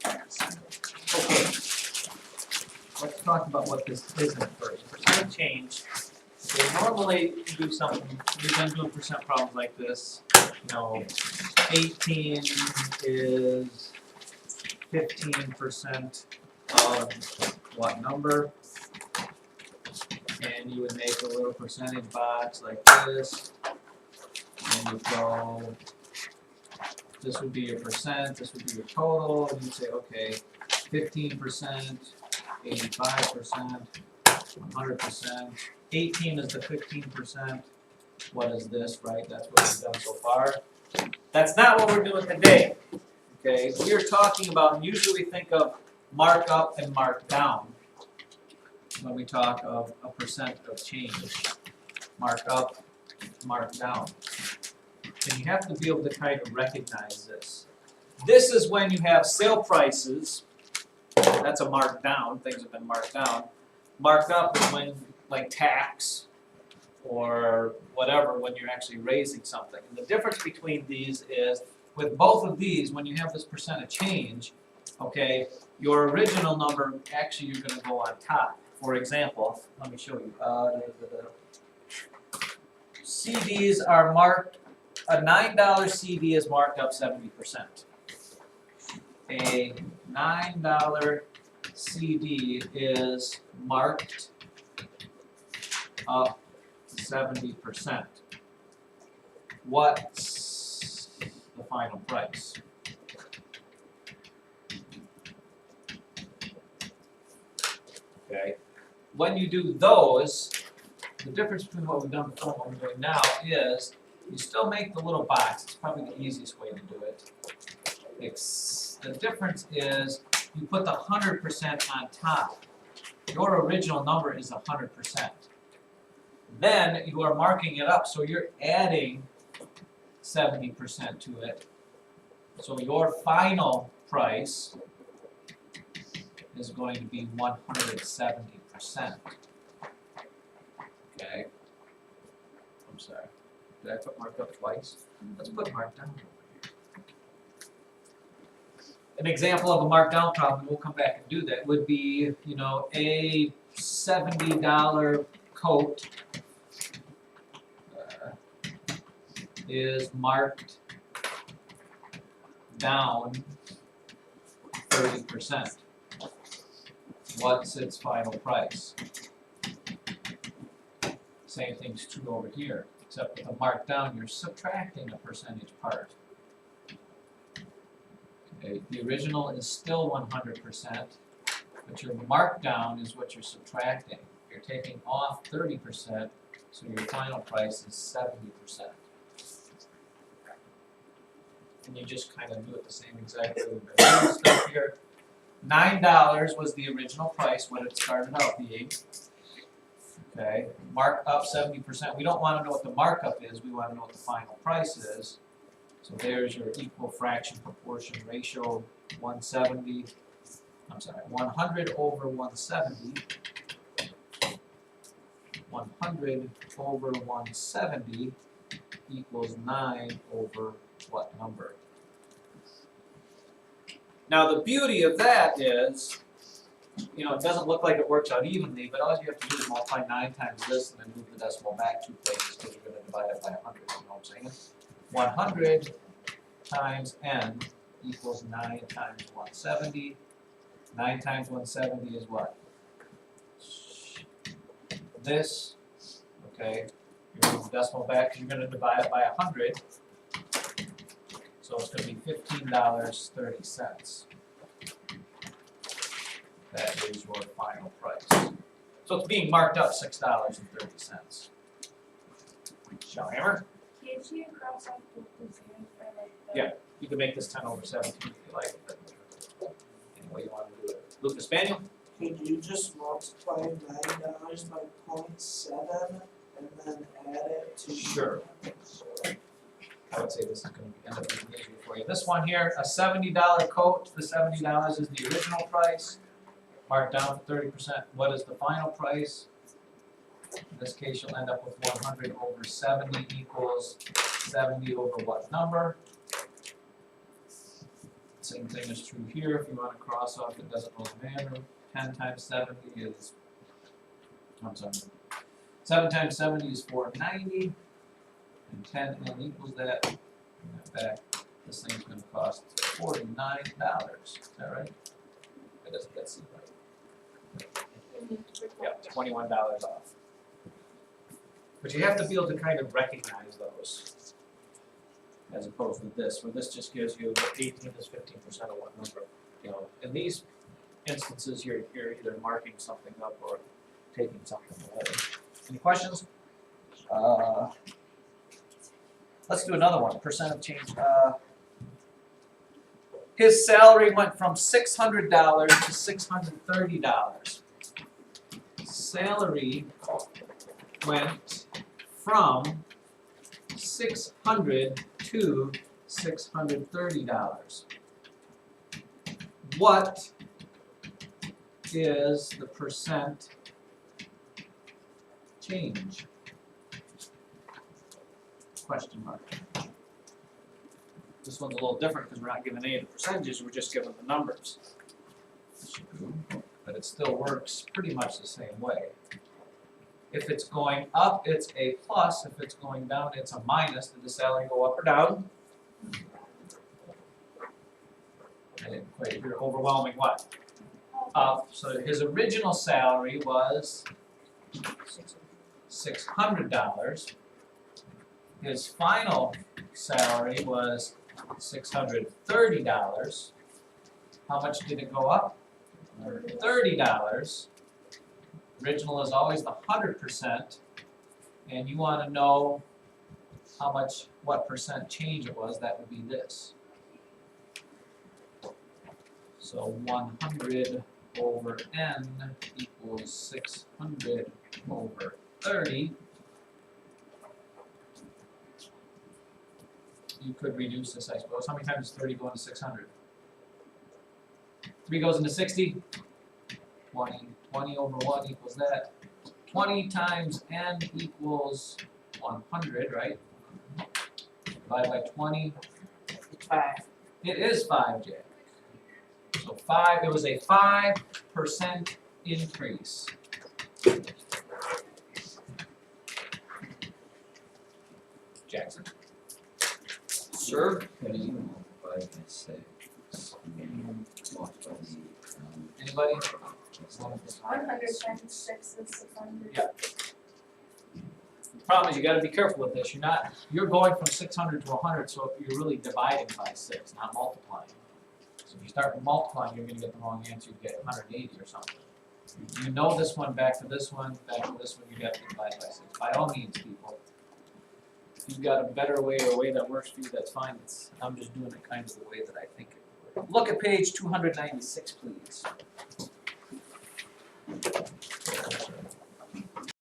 Okay, let's talk about what this isn't first. Percent change. Okay, normally you do something, we've been doing percent problems like this, 18 is 15% of what number? And you would make a little percentage box like this, and you go, this would be your percent, this would be your total, and you'd say, okay, 15%, 85%, 100%, 18 is the 15%, what is this, right? That's what we've done so far. That's not what we're doing today, okay? We're talking about, usually we think of markup and markdown when we talk of a percent of change. Markup, markdown. And you have to be able to kind of recognize this. This is when you have sale prices, that's a markdown, things have been marked down. Marked up is when, like tax or whatever, when you're actually raising something. And the difference between these is, with both of these, when you have this percent of change, okay, your original number, actually you're going to go on top. For example, let me show you. CDs are marked, a $9 CD is marked up 70%. A $9 CD is marked up 70%. What's the final price? Okay. When you do those, the difference between what we've done before and what we're doing now is you still make the little box. It's probably the easiest way to do it. The difference is you put the 100% on top. Your original number is 100%. Then you are marking it up, so you're adding 70% to it. So your final price is going to be 170%. Okay. I'm sorry. Did I put markup twice? Let's put markdown over here. An example of a markdown problem, we'll come back and do that, would be, a $70 coat is marked down 30%. What's its final price? Same thing's true over here, except with a markdown, you're subtracting a percentage part. Okay, the original is still 100%, but your markdown is what you're subtracting. You're taking off 30%, so your final price is 70%. And you just kind of do it the same exact way we've been doing stuff here. $9 was the original price, what it started out being. Okay, mark up 70%. We don't want to know what the markup is, we want to know what the final price is. So there's your equal fraction proportion ratio, 100 over 170. 100 over 170 equals 9 over what number? Now the beauty of that is, it doesn't look like it works out evenly, but all you have to do is multiply 9 times this and then move the decimal back 2 places because you're going to divide it by 100, you know what I'm saying? 100 times n equals 9 times 170. 9 times 170 is what? This, okay, you move the decimal back because you're going to divide it by 100. So it's going to be $15.30. That is your final price. So it's being marked up $6.30. Shellhammer? Can't you cross off the percentage for like the... Yeah, you can make this 10 over 17 if you like, but any way you want to do it. Lucas Spaniel? Could you just multiply $9 by 0.7 and then add it to? Sure. I would say this is going to end up being easier for you. This one here, a $70 coat, the $70 is the original price, marked down for 30%. What is the final price? In this case, you'll end up with 100 over 70 equals 70 over what number? Same thing is true here, if you wanna cross off, it doesn't really matter. 10 times 70 is, I'm sorry, 7 times 70 is 490, and 10 n equals that. Bring that back. This thing's gonna cost $49. Is that right? That seems right. Yep, $21 off. But you have to be able to kind of recognize those, as opposed to this, where this just gives you 18 is 15% of what number. You know, in these instances, you're either marking something up or taking something away. Any questions? Let's do another one. Percent of change. His salary went from $600 to $630. Salary went from $600 to $630. What is the percent change? Question mark. This one's a little different because we're not given any of the percentages, we're just given the numbers. But it still works pretty much the same way. If it's going up, it's a plus. If it's going down, it's a minus. Did the salary go up or down? I didn't quite hear overwhelming what? Up. So his original salary was $600. His final salary was $630. How much did it go up? $30. Original is always the 100%, and you want to know how much, what percent change it was. That would be this. So 100 over n equals 600 over 30. You could reduce this, I suppose. How many times does 30 go into 600? 3 goes into 60? 20. 20 over 1 equals that. 20 times n equals 100, right? Divide by 20. 5. It is 5, Jack. So 5, it was a 5% increase. Jackson. Sir? Anybody? 100 times 6 is 600. Yeah. The problem is you gotta be careful with this. You're going from 600 to 100, so you're really dividing by 6, not multiplying. So if you start with multiplying, you're gonna get the wrong answer. You get 180 or something. You know this one, back to this one, back to this one, you have to divide by 6. By all means, people. If you've got a better way or a way that works for you, that's fine. I'm just doing it kind of the way that I think it would. Look at page 296, please.